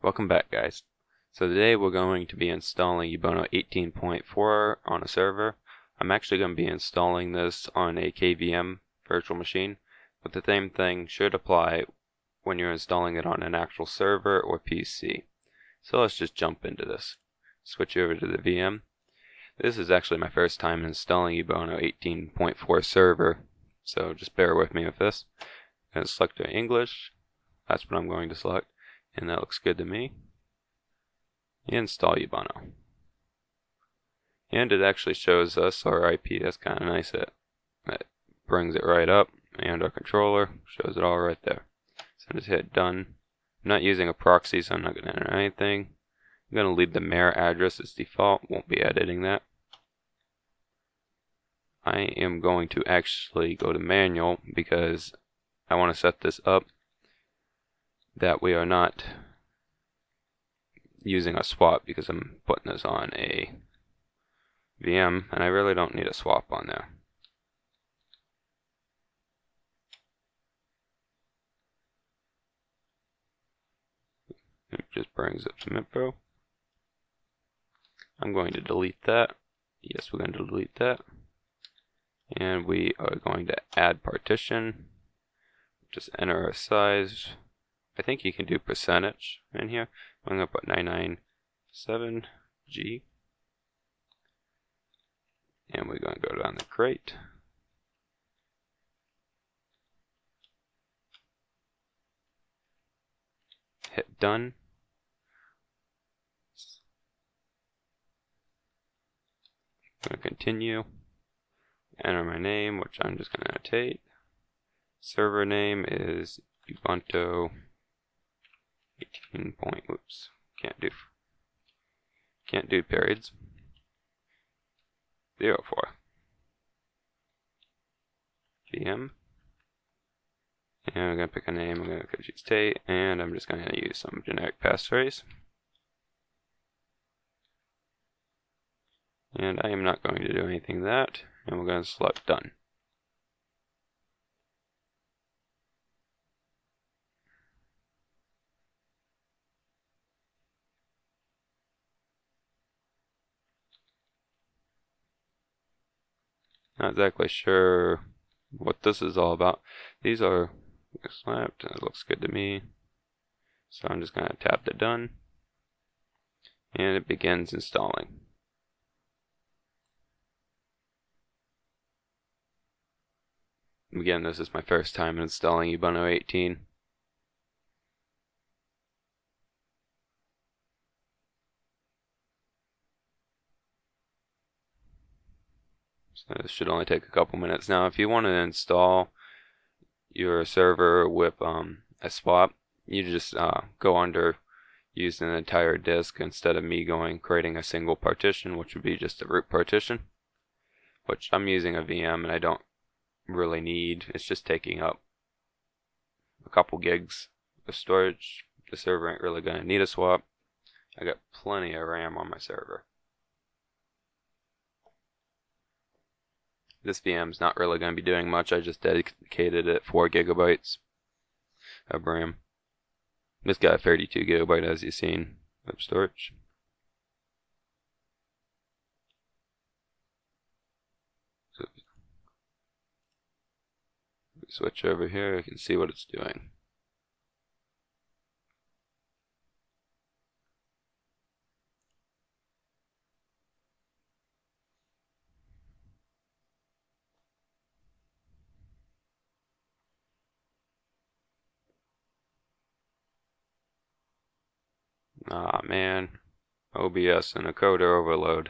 Welcome back, guys. So today we're going to be installing Ubuntu 18.04 on a server. I'm actually going to be installing this on a KVM virtual machine, but the same thing should apply when you're installing it on an actual server or PC. So let's just jump into this. Switch over to the VM. This is actually my first time installing Ubuntu 18.04 server, so just bear with me with this. I'm going to select English. That's what I'm going to select. And that looks good to me. Install Ubuntu. And it actually shows us our IP. That's kind of nice. It brings it right up. And our controller shows it all right there. So just hit done. I'm not using a proxy, so I'm not going to enter anything. I'm going to leave the mayor address as default. Won't be editing that. I am going to actually go to manual because I want to set this up that we are not using a swap, because I'm putting this on a VM and I really don't need a swap on there. It just brings up some info. I'm going to delete that. Yes, we're going to delete that. And we are going to add partition. Just enter our size. I think you can do percentage in here. I'm going to put 997G. And we're going to go down the crate. Hit done. I'm going to continue. Enter my name, which I'm just going to Tate. Server name is Ubuntu 18. Oops, can't do periods. 04 VM, and I'm gonna pick a name. I'm gonna choose Tate, and I'm just gonna use some generic passphrase. And I am not going to do anything to that, and we're gonna select done. Not exactly sure what this is all about. These are slapped, and it looks good to me. So I'm just going to tap the done, and it begins installing. Again, this is my first time installing Ubuntu 18. So this should only take a couple minutes. Now, if you want to install your server with a swap, you just go under use an entire disk instead of me creating a single partition, which would be just a root partition, which I'm using a VM and I don't really need. It's just taking up a couple gigs of storage. The server ain't really going to need a swap. I got plenty of RAM on my server. This VM is not really going to be doing much. I just dedicated it 4 gigabytes of RAM. This got 32 gigabyte, as you've seen, of storage. So switch over here, you can see what it's doing. Ah man, OBS and a coder overload.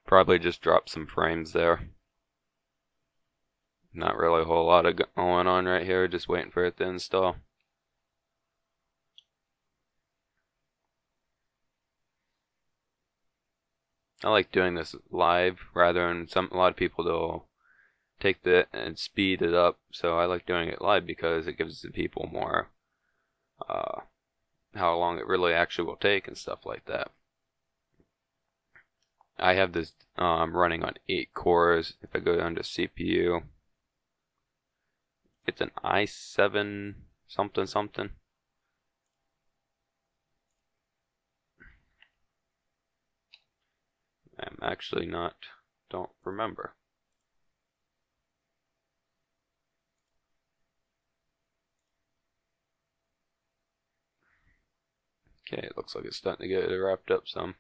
Probably just dropped some frames there. Not really a whole lot of going on right here, just waiting for it to install. I like doing this live rather than a lot of people will take it and speed it up. So I like doing it live because it gives the people more how long it really actually will take and stuff like that. I have this running on 8 cores. If I go down to CPU, it's an i7 something something. actually don't remember. Okay, it looks like it's starting to get it wrapped up some.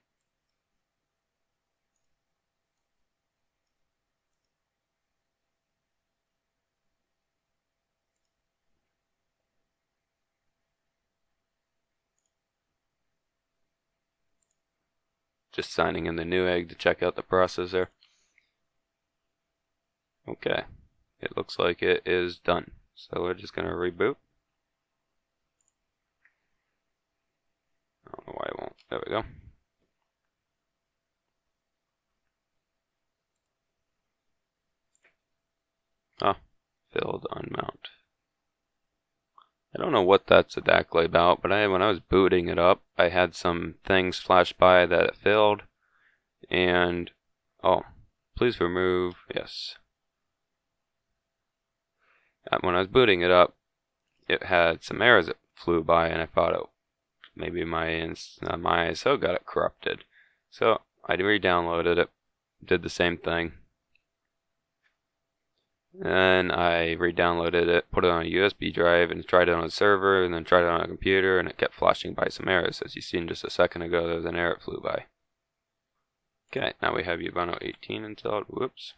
Just signing in the new egg to check out the processor. Okay, it looks like it is done. So we're just going to reboot. I don't know why it won't. There we go. Oh, failed unmount. I don't know what that's exactly about, but when I was booting it up, I had some things flash by that it failed. And, oh, please remove, yes. When I was booting it up, it had some errors that flew by, and I thought, oh, maybe my ISO got it corrupted. So I re-downloaded it, did the same thing. Then I re-downloaded it, put it on a USB drive, and tried it on a server, and then tried it on a computer, and it kept flashing by some errors. As you seen just a second ago, there was an error that flew by. Okay, now we have Ubuntu 18 installed. Whoops.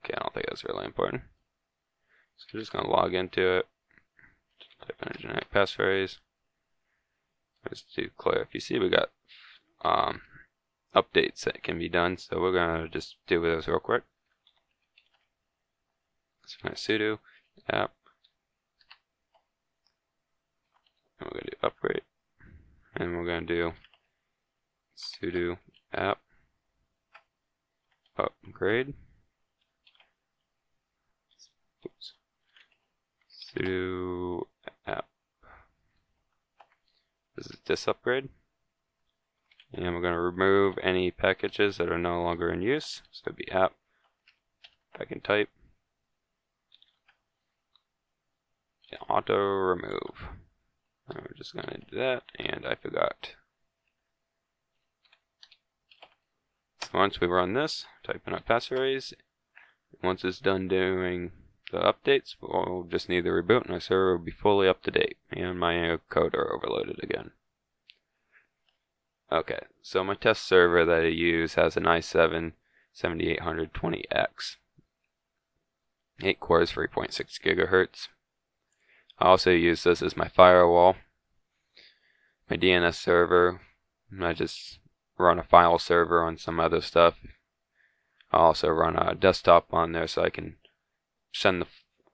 Okay, I don't think that's really important. So we're just going to log into it. Type in a generic passphrase. Just to clear, if you see, we got updates that can be done, so we're going to just do those real quick. So we're going to sudo app, and we're going to do upgrade, and we're going to do sudo app upgrade. Oops. Sudo app. This is this upgrade. And we're going to remove any packages that are no longer in use. So it'd be app, back in type, and auto remove. And we're just going to do that, and I forgot. So once we run this, type in our passphrase. Once it's done doing the updates, we'll just need the reboot, and our server will be fully up to date, and my encoder overloaded again. Okay, so my test server that I use has an i7 7820X, 8 cores, 3.6 gigahertz. I also use this as my firewall, my DNS server. I just run a file server on some other stuff. I also run a desktop on there so I can send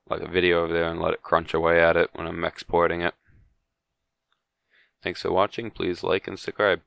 like a video over there and let it crunch away at it when I'm exporting it. Thanks for watching. Please like and subscribe.